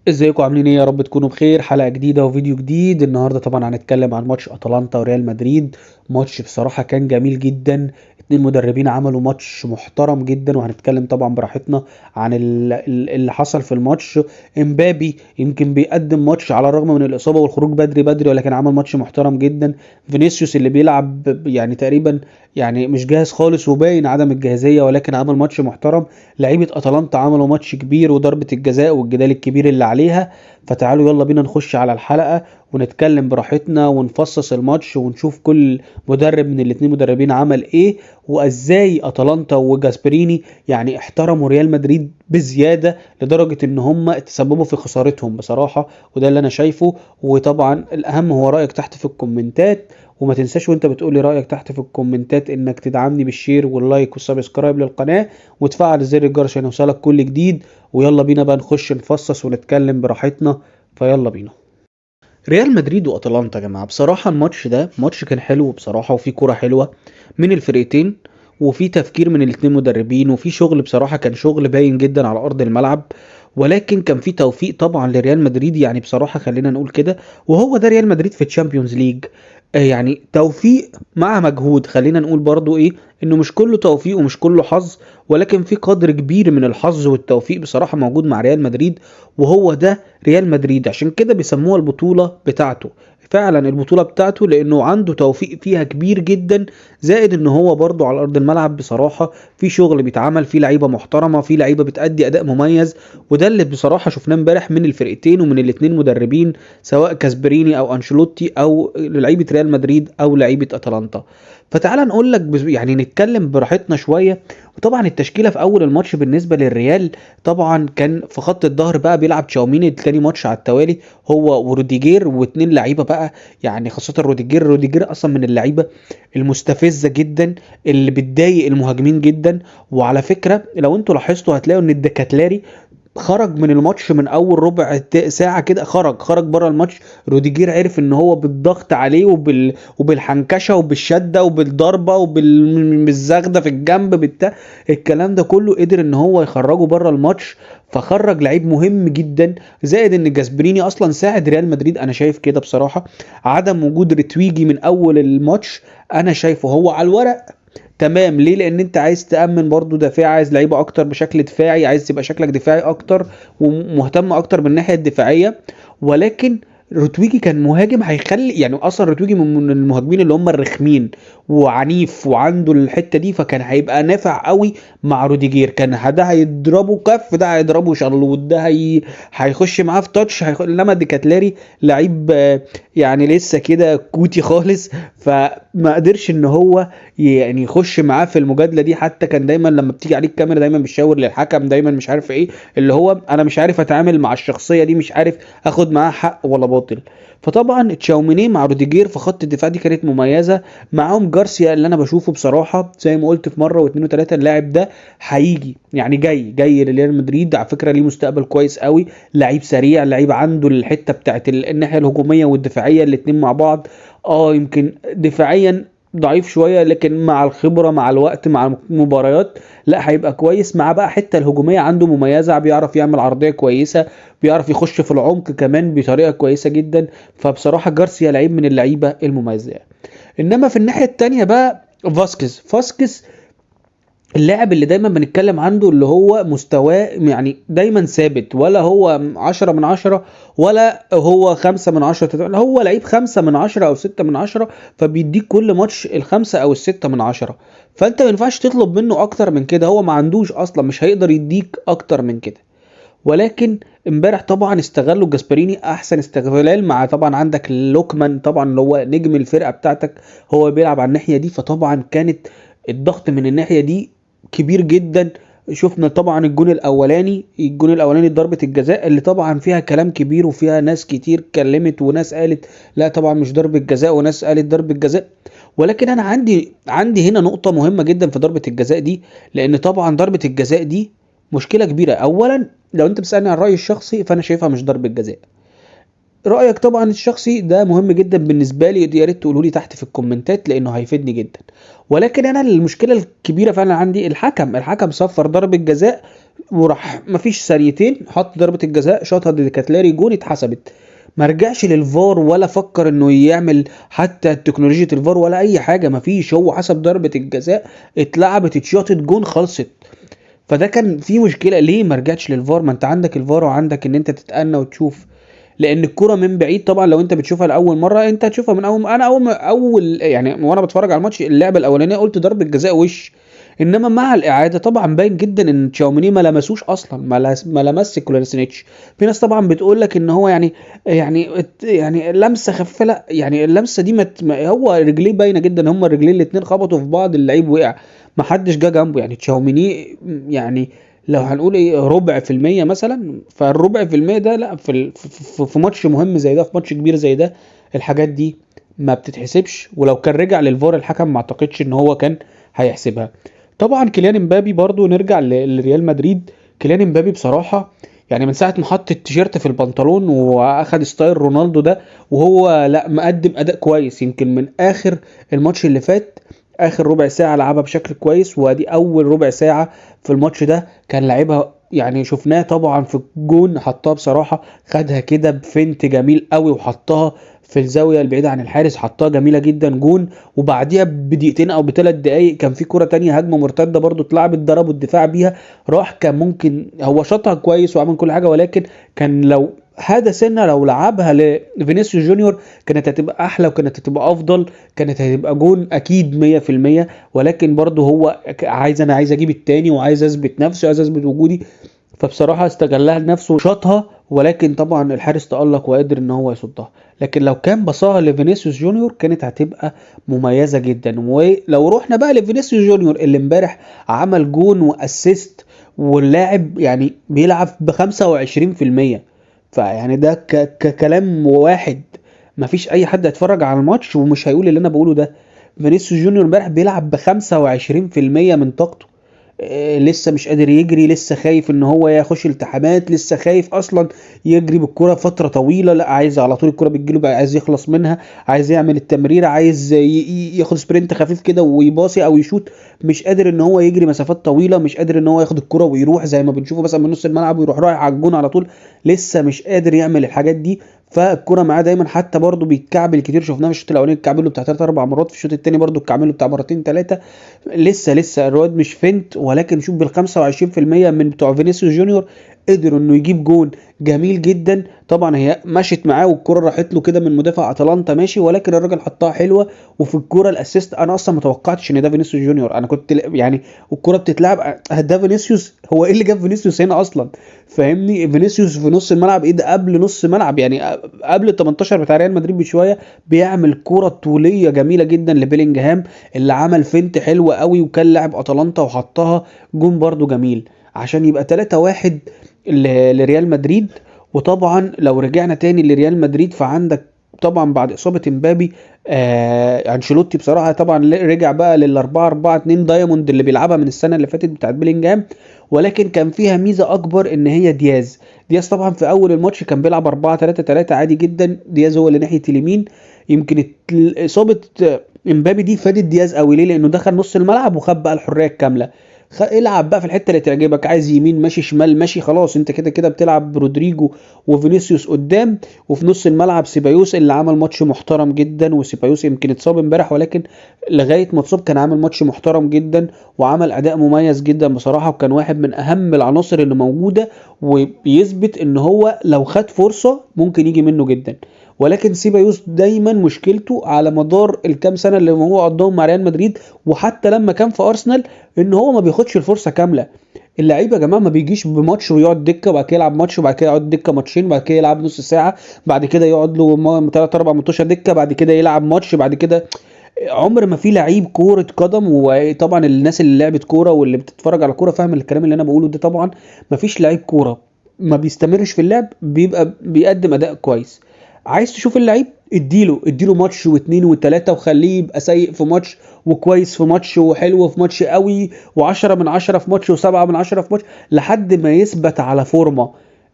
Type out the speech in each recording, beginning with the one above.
ازيكم عاملين ايه؟ يا رب تكونوا بخير. حلقة جديدة وفيديو جديد. النهاردة طبعا هنتكلم عن ماتش اتلانتا وريال مدريد. ماتش بصراحة كان جميل جدا. اتنين مدربين عملوا ماتش محترم جدا، وهنتكلم طبعا براحتنا عن اللي حصل في الماتش. امبابي يمكن بيقدم ماتش على الرغم من الإصابة والخروج بدري بدري، ولكن عمل ماتش محترم جدا. فينيسيوس اللي بيلعب يعني تقريبا يعني مش جاهز خالص وباين عدم الجاهزية، ولكن عمل ماتش محترم. لعيبة اتلانتا عملوا ماتش كبير، وضربة الجزاء والجدال الكبير اللي عليها. فتعالوا يلا بينا نخش على الحلقة ونتكلم براحتنا ونفصص الماتش ونشوف كل مدرب من الاتنين مدربين عمل ايه، وازاي اتلانتا وجاسبريني يعني احترموا ريال مدريد بزيادة لدرجة ان هم تسببوا في خسارتهم بصراحة. وده اللي انا شايفه. وطبعا الاهم هو رأيك تحت في الكومنتات. وما تنساش وانت بتقولي رأيك تحت في الكومنتات انك تدعمني بالشير واللايك والسبسكرايب للقناة، وتفعل زر الجرس عشان يوصلك كل جديد. ويلا بينا بقى نخش نفصص ونتكلم براحتنا. فيلا بينا. ريال مدريد واتلانتا يا جماعه، بصراحه الماتش ده ماتش كان حلو بصراحه، وفي كوره حلوه من الفرقتين، وفي تفكير من الاتنين مدربين، وفي شغل بصراحه كان شغل باين جدا على ارض الملعب. ولكن كان في توفيق طبعا لريال مدريد، يعني بصراحه خلينا نقول كده. وهو ده ريال مدريد في الشامبيونز ليج. يعني توفيق مع مجهود. خلينا نقول برضو ايه، انه مش كله توفيق ومش كله حظ، ولكن في قدر كبير من الحظ والتوفيق بصراحه موجود مع ريال مدريد. وهو ده ريال مدريد، عشان كده بيسموها البطولة بتاعته. فعلا البطولة بتاعته لانه عنده توفيق فيها كبير جدا، زائد ان هو برضو على ارض الملعب بصراحة في شغل بيتعمل، في لعيبة محترمة، في لعيبة بتأدي اداء مميز. وده اللي بصراحة شفناه امبارح من الفرقتين ومن الاتنين مدربين، سواء كاسبريني او انشيلوتي او لعيبة ريال مدريد او لعيبة اتلانتا. فتعال نقول لك يعني نتكلم براحتنا شوية. وطبعا التشكيلة في اول الماتش بالنسبة للريال، طبعا كان في خط الظهر بقى بيلعب تشاوميني تاني ماتش على التوالي، هو وروديجير واتنين لعيبه بقى. يعني خاصه روديجير اصلا من اللعيبه المستفزه جدا، اللي بتضايق المهاجمين جدا. وعلى فكره لو انتوا لاحظتوا هتلاقوا ان الدكاتلاري خرج من الماتش من اول ربع ساعه كده، خرج بره الماتش. روديجير عرف ان هو بالضغط عليه وبالحنكشه وبالشده وبالضربه وبالزغده في الجنب الكلام ده كله قدر ان هو يخرجه بره الماتش. فخرج لعيب مهم جدا. زائد ان جاسبريني اصلا ساعد ريال مدريد، انا شايف كده بصراحه. عدم وجود رتويجي من اول الماتش انا شايفه هو على الورق تمام. ليه؟ لان انت عايز تأمن برضو دفاع، عايز لعيبه اكتر بشكل دفاعي، عايز تبقى شكلك دفاعي اكتر ومهتم اكتر بالناحيه الدفاعيه. ولكن روتويجي كان مهاجم هيخلي، يعني اصلا روتويجي من المهاجمين اللي هم الرخمين وعنيف وعنده الحته دي، فكان هيبقى نافع قوي مع روديجير. كان ده هيضربه كف، ده هيضربه شلوت، ده هيخش معاه في تاتش انما ديكاتلاري لعيب يعني لسه كده كوتي خالص. فما قدرش ان هو يعني يخش معاه في المجادله دي. حتى كان دايما لما بتيجي عليه الكاميرا دايما بيشاور للحكم، دايما مش عارف ايه اللي هو انا مش عارف اتعامل مع الشخصيه دي، مش عارف اخد معاها حق ولا باطل. فطبعا تشاوميني مع روديجير في خط الدفاع دي كانت مميزه. معاهم جارسيا اللي انا بشوفه بصراحه زي ما قلت في مره واثنين وثلاثه، اللاعب ده هيجي يعني جاي لريال مدريد على فكره، ليه مستقبل كويس قوي. لعيب سريع، لعيب عنده الحته بتاعت الناحيه الهجوميه والدفاعيه الاتنين مع بعض. يمكن دفاعيا ضعيف شويه، لكن مع الخبره مع الوقت مع المباريات لا هيبقى كويس. مع بقى حته الهجوميه عنده مميزه، بيعرف يعمل عرضيه كويسه، بيعرف يخش في العمق كمان بطريقه كويسه جدا. فبصراحه جارسيا لعيب من اللعيبه المميزه. انما في الناحيه التانيه بقى فاسكيز اللاعب اللي دايما بنتكلم عنده، اللي هو مستواه يعني دايما ثابت، ولا هو 10 من 10 ولا هو 5 من 10، لا هو لعيب 5 من 10 أو 6 من 10. فبيديك كل ماتش الخمسة أو ال6 من 10. فأنت ما ينفعش تطلب منه أكتر من كده، هو ما عندوش أصلا، مش هيقدر يديك أكتر من كده. ولكن امبارح طبعا استغلوا جاسبريني احسن استغلال، مع طبعا عندك لوكمان طبعا اللي هو نجم الفرقه بتاعتك، هو بيلعب على الناحيه دي. فطبعا كانت الضغط من الناحيه دي كبير جدا. شفنا طبعا الجون الاولاني ضربه الجزاء اللي طبعا فيها كلام كبير، وفيها ناس كتير اتكلمت وناس قالت لا طبعا مش ضربه جزاء، وناس قالت ضربه جزاء. ولكن انا عندي هنا نقطه مهمه جدا في ضربه الجزاء دي. لان طبعا ضربه الجزاء دي مشكله كبيره. اولا لو انت بتسالني عن رايي الشخصي فانا شايفها مش ضربه جزاء. رايك طبعا الشخصي ده مهم جدا بالنسبه لي، يا ريت تقولوا لي تحت في الكومنتات لانه هيفيدني جدا. ولكن انا المشكله الكبيره فعلا عندي الحكم صفر ضربه جزاء، وراح مفيش ثانيتين حط ضربه الجزاء شاطها دي كاتلاري جون اتحسبت، ما رجعش للفار ولا فكر انه يعمل حتى تكنولوجيا الفار ولا اي حاجه، مفيش، هو حسب ضربه الجزاء اتلعبت اتشاطت جون خلصت. فده كان في مشكله، ليه ما رجعتش للفار؟ ما انت عندك الفار وعندك ان انت تتأنى وتشوف، لان الكرة من بعيد طبعا لو انت بتشوفها لاول مره انت هتشوفها من اول، انا اول يعني وانا بتفرج على الماتش اللعبه الاولانيه قلت ضربه جزاء وش، انما مع الاعاده طبعا باين جدا ان تشاوميني ما لمسوش اصلا، ما لمس كولاسينيتش. في ناس طبعا بتقول لك ان هو يعني لمسه خفيفه، لا يعني اللمسه دي هو رجليه باينه جدا، هما الرجلين الاثنين خبطوا في بعض، اللعيب وقع، ما حدش جه جنبه. يعني تشاوميني يعني لو هنقول ايه ربع في المية مثلا، فالربع في المية ده لا في ماتش مهم زي ده، في ماتش كبير زي ده، الحاجات دي ما بتتحسبش. ولو كان رجع للفار الحكم ما اعتقدش ان هو كان هيحسبها. طبعا كيليان امبابي برضو نرجع لريال مدريد. كيليان امبابي بصراحة يعني من ساعة ما حط التيشيرت في البنطلون واخد ستايل رونالدو ده، وهو لا مقدم اداء كويس. يمكن من اخر الماتش اللي فات اخر ربع ساعة لعبها بشكل كويس، وادي اول ربع ساعة في الماتش ده كان لعبها، يعني شفناه طبعا في الجون حطها بصراحة، خدها كده بفنت جميل قوي وحطها في الزاوية البعيدة عن الحارس، حطها جميلة جدا جون. وبعديها بدقيقتين او بثلاث دقايق كان في كرة تانية هجمة مرتدة برضو اتلعبت ضربوا الدفاع بيها، راح كان ممكن هو شاطها كويس وعمل كل حاجة، ولكن كان لو هذا سنة لو لعبها لفينيسيوس جونيور كانت هتبقى احلى وكانت هتبقى افضل، كانت هتبقى جون اكيد 100%. ولكن برضه هو انا عايز اجيب التاني وعايز اثبت نفسي وعايز اثبت وجودي، فبصراحة استغلها لنفسه وشاطها، ولكن طبعا الحارس تألق وقدر ان هو يصدها. لكن لو كان بصاها لفينيسيوس جونيور كانت هتبقى مميزة جدا. ولو رحنا بقى لفينيسيوس جونيور اللي امبارح عمل جون واسيست، واللاعب يعني بيلعب ب 25%، فيعني ده ككلام واحد مفيش اي حد هيتفرج على الماتش ومش هيقول اللي انا بقوله ده. فينيسيوس جونيور امبارح بيلعب ب 25% من طاقته، لسه مش قادر يجري، لسه خايف ان هو يخش التحامات، لسه خايف اصلا يجري بالكرة فترة طويلة، لا عايز على طول الكرة بتجيله بقى عايز يخلص منها، عايز يعمل التمرير، عايز ياخد سبرنت خفيف كده ويباصي او يشوت، مش قادر ان هو يجري مسافات طويلة، مش قادر ان هو ياخد الكرة ويروح زي ما بنشوفه مثلا من نص الملعب ويروح رايح على الجون على طول، لسه مش قادر يعمل الحاجات دي. فالكرة معاه دايما حتى برضه بيتكعبل كتير، شفناه في الشوط الاولاني اتكعبل له بتاع 3 4 مرات، في الشوط الثاني برضه اتكعبل له بتاع مرتين ثلاثه، لسه الواد مش فنت. ولكن شوف بال 25% من بتوع فينيسيوس جونيور قدروا انه يجيب جون جميل جدا. طبعا هي مشت معاه والكره راحت له كده من مدافع اتلانتا ماشي، ولكن الراجل حطها حلوه. وفي الكره الاسيست انا اصلا ما توقعتش ان ده فينيسيوس جونيور، انا كنت يعني والكره بتتلعب ده فينيسيوس، هو ايه اللي جاب فينيسيوس هنا اصلا؟ فاهمني؟ فينيسيوس في نص الملعب، ايه ده قبل نص الملعب يعني قبل ال 18 بتاع ريال مدريد بشويه، بيعمل كره طوليه جميله جدا لبيلينجهام اللي عمل فنت حلوه قوي، وكان لاعب اتلانتا وحطها جون برده جميل عشان يبقى 3-1 لريال مدريد. وطبعا لو رجعنا تاني لريال مدريد فعندك طبعا بعد اصابه امبابي انشيلوتي بصراحه طبعا رجع بقى لل4-4-2 دايموند اللي بيلعبها من السنه اللي فاتت بتاعت بيلينجهام، ولكن كان فيها ميزه اكبر ان هي دياز طبعا في اول الماتش كان بيلعب 4-3-3 عادي جدا، دياز هو اللي ناحيه اليمين. يمكن اصابه امبابي دي فادت دياز قوي، ليه؟ لانه دخل نص الملعب وخد بقى الحريه الكامله، العب بقى في الحته اللي تعجبك، عايز يمين ماشي شمال ماشي، خلاص انت كده كده بتلعب برودريجو وفينيسيوس قدام، وفي نص الملعب سيبايوس اللي عمل ماتش محترم جدا. وسيبايوس يمكن اتصاب امبارح، ولكن لغايه ما اتصاب كان عامل ماتش محترم جدا وعمل اداء مميز جدا بصراحه، وكان واحد من اهم العناصر اللي موجوده، وبيثبت ان هو لو خد فرصه ممكن يجي منه جدا. ولكن سيبايوس دايما مشكلته على مدار الكام سنه اللي هو قضاهم مع ريال مدريد وحتى لما كان في ارسنال ان هو ما بياخدش الفرصه كامله. اللعيبه يا جماعه ما بيجيش بماتش ويقعد دكه وبعد كده يلعب ماتش وبعد كده يقعد دكه ماتشين وبعد كده يلعب نص ساعه، بعد كده يقعد له 3 4 ماتشات دكه، بعد كده يلعب ماتش، بعد كده عمر ما في لعيب كوره قدم. وطبعا الناس اللي لعبت كوره واللي بتتفرج على كوره فاهم الكلام اللي انا بقوله ده، طبعا ما فيش لعيب كوره ما بيستمرش في اللعب بيبقى بيقدم اداء كويس. عايز تشوف اللعيب اديله ماتش واثنين وثلاثة وخليه يبقى سيء في ماتش وكويس في ماتش وحلو في ماتش قوي و10 من 10 في ماتش و7 من 10 في ماتش، لحد ما يثبت على فورمة.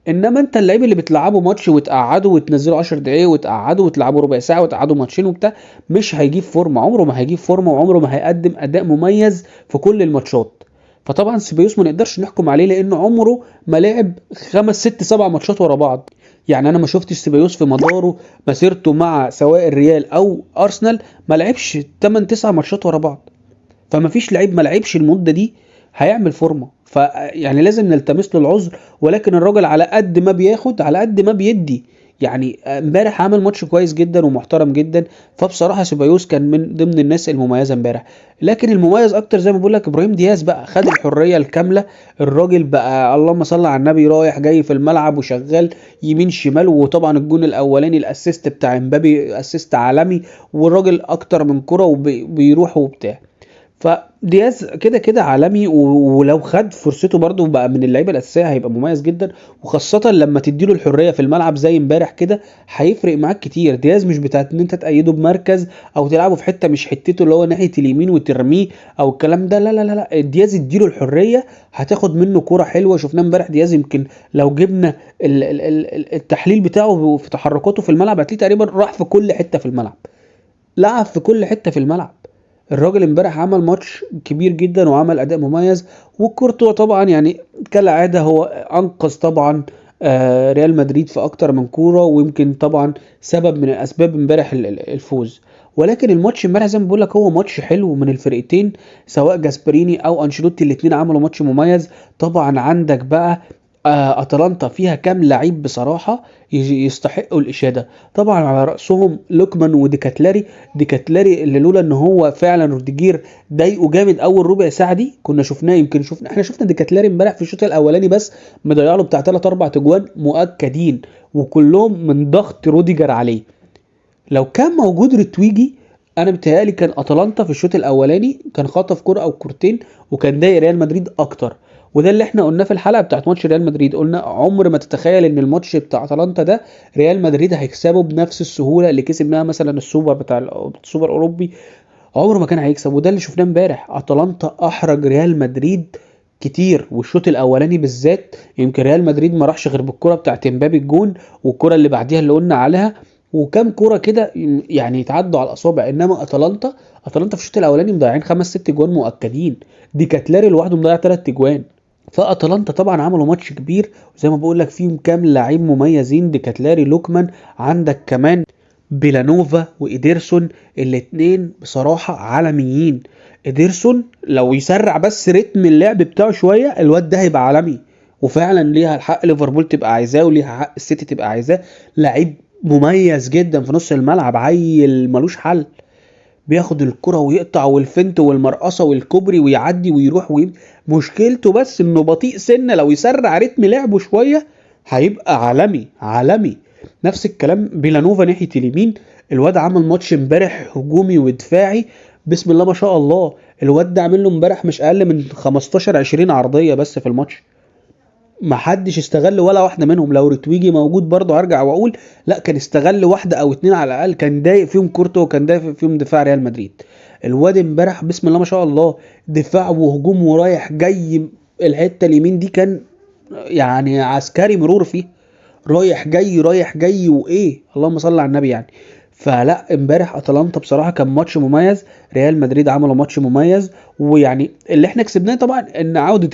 انما انت اللعيب اللي بتلعبه ماتش وتقعده وتنزله 10 دقايق وتقعده وتلعبه ربع ساعه وتقعده ماتشين وبتاع، مش هيجيب فورمه، عمره ما هيجيب فورمه، وعمره ما هيقدم اداء مميز في كل الماتشات. فطبعا سيبايوس ما نقدرش نحكم عليه لانه عمره ما لعب 5 6 7 ماتشات ورا بعض. يعني انا ما شفتش سيبايوس في مداره مسيرته مع سواء الريال او ارسنال ما لعبش 8 9 ماتشات ورا بعض. فما فيش لعيب ما لعبش المده دي هيعمل فورمه، فيعني لازم نلتمس له العذر. ولكن الراجل على قد ما بياخد على قد ما بيدي. يعني امبارح عمل ماتش كويس جدا ومحترم جدا. فبصراحه سيبايوس كان من ضمن الناس المميزه امبارح. لكن المميز اكتر زي ما بقول لك ابراهيم دياز بقى خد الحريه الكامله. الراجل بقى اللهم صل على النبي رايح جاي في الملعب وشغال يمين شمال. وطبعا الجون الاولاني الاسيست بتاع امبابي اسيست عالمي، والراجل اكتر من كرة وبيروح وبتاع. فدياز كده كده عالمي، ولو خد فرصته برضه بقى من اللعيبه الاساسيه هيبقى مميز جدا. وخاصه لما تديله الحريه في الملعب زي امبارح كده هيفرق معاك كتير. دياز مش بتاعت ان انت تأيده بمركز او تلعبه في حته مش حتته اللي هو ناحيه اليمين وترميه او الكلام ده. لا لا لا لا، دياز اديله الحريه هتاخد منه كوره حلوه. شفناه امبارح دياز يمكن لو جبنا التحليل بتاعه في تحركاته في الملعب هتلاقيه تقريبا راح في كل حته في الملعب، لعب في كل حته في الملعب. الراجل امبارح عمل ماتش كبير جدا وعمل اداء مميز. وكورتوا طبعا يعني كالعاده هو انقذ طبعا ريال مدريد في اكتر من كوره، ويمكن طبعا سبب من الاسباب امبارح الفوز. ولكن الماتش امبارح زي ما بقول لك هو ماتش حلو من الفرقتين، سواء جاسبريني او انشيلوتي الاثنين عملوا ماتش مميز. طبعا عندك بقى اتلانتا فيها كام لعيب بصراحه يستحقوا الاشاده. طبعا على راسهم لوكمان وديكاتلاري. ديكاتلاري اللي لولا ان هو فعلا روديجير ضايقه جامد اول ربع ساعه دي كنا شفناه. يمكن احنا شفنا ديكاتلاري امبارح في الشوط الاولاني بس مضيع له بتاع 3 4 تجوان مؤكدين، وكلهم من ضغط روديجر عليه. لو كان موجود رتويجي انا متهيألي كان اتلانتا في الشوط الاولاني كان خطف كرة او كورتين وكان ضايق ريال مدريد اكتر. وده اللي احنا قلناه في الحلقه بتاعت ماتش ريال مدريد، قلنا عمر ما تتخيل ان الماتش بتاع اتلانتا ده ريال مدريد هيكسبه بنفس السهوله اللي كسب منها مثلا السوبر بتاع السوبر الاوروبي. عمره ما كان هيكسب. وده اللي شفناه امبارح، اتلانتا احرج ريال مدريد كتير. والشوط الاولاني بالذات يمكن ريال مدريد ما راحش غير بالكره بتاعت امبابي الجون، والكره اللي بعديها اللي قلنا عليها، وكام كوره كده يعني يتعدوا على الاصابع. انما اتلانتا في الشوط الاولاني مضيعين 5 6 جوان مؤكدين. دي كاتلاري لوحده مضيع 3 جوان. فاتلانتا طبعا عملوا ماتش كبير وزي ما بقول لك فيهم كام لعيب مميزين، دي كاتلاري لوكمان، عندك كمان بيلانوفا وايدرسون. الاتنين بصراحة عالميين. ايدرسون لو يسرع بس رتم اللعب بتاعه شوية الواد ده هيبقى عالمي، وفعلا ليها الحق ليفربول تبقى عايزاه وليها حق السيتي تبقى عايزاه. لعيب مميز جدا في نص الملعب، عيل ملوش حل. بياخد الكرة ويقطع والفنت والمرقصة والكوبري ويعدي ويروح مشكلته بس انه بطيء سنة. لو يسرع رتم لعبه شوية هيبقى عالمي عالمي. نفس الكلام بيلانوفا ناحية اليمين. الواد عمل ماتش امبارح هجومي ودفاعي بسم الله ما شاء الله. الواد ده عامل له امبارح مش اقل من 15 20 عرضية بس في الماتش، ما حدش استغل ولا واحده منهم. لو رتويجي موجود برضه هرجع واقول لا، كان استغل واحده او اتنين على الاقل، كان ضايق فيهم كورتو وكان ضايق فيهم دفاع ريال مدريد. الواد امبارح بسم الله ما شاء الله دفاع وهجوم ورايح جاي. الحته اليمين دي كان يعني عسكري مرور فيه، رايح جاي رايح جاي وايه اللهم صل على النبي يعني. فلا امبارح اتلانتا بصراحه كان ماتش مميز. ريال مدريد عملوا ماتش مميز. ويعني اللي احنا كسبناه طبعا ان عوده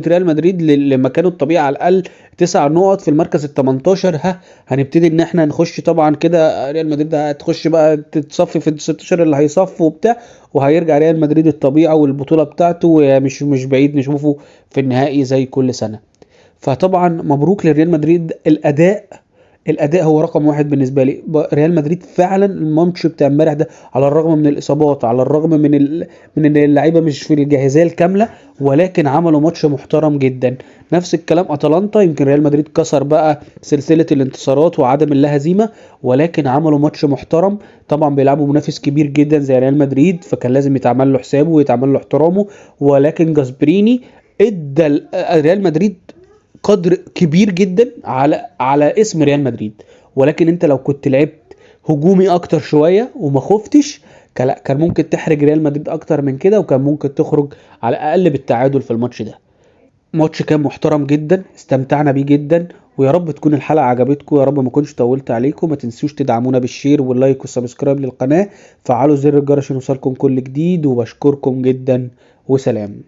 ريال مدريد لمكانه الطبيعي على الاقل 9 نقط في المركز ال 18. هنبتدي ان احنا نخش طبعا كده. ريال مدريد هتخش بقى تتصفي في ال 16 اللي هيصفوا وبتاع، وهيرجع ريال مدريد الطبيعي والبطوله بتاعته مش بعيد نشوفه في النهائي زي كل سنه. فطبعا مبروك لريال مدريد. الاداء هو رقم واحد بالنسبه لي. ريال مدريد فعلا الماتش بتاع امبارح ده على الرغم من الاصابات، على الرغم من ان اللعيبه مش في الجاهزيه الكامله، ولكن عملوا ماتش محترم جدا. نفس الكلام اتلانتا. يمكن ريال مدريد كسر بقى سلسله الانتصارات وعدم اللا هزيمه، ولكن عملوا ماتش محترم. طبعا بيلعبوا منافس كبير جدا زي ريال مدريد، فكان لازم يتعمل له حسابه ويتعمل له احترامه. ولكن جاسبريني ادى ريال مدريد قدر كبير جدا على اسم ريال مدريد. ولكن انت لو كنت لعبت هجومي اكتر شوية وما خفتش كان ممكن تحرج ريال مدريد اكتر من كده، وكان ممكن تخرج على الاقل بالتعادل في الماتش ده. ماتش كان محترم جدا، استمتعنا بيه جدا، ويا رب تكون الحلقة عجبتكم، يا رب ما كنتش طولت عليكم. ما تنسوش تدعمونا بالشير واللايك والسبسكرايب للقناة، فعلوا زر الجرس عشان يوصلكم كل جديد، وبشكركم جدا وسلام.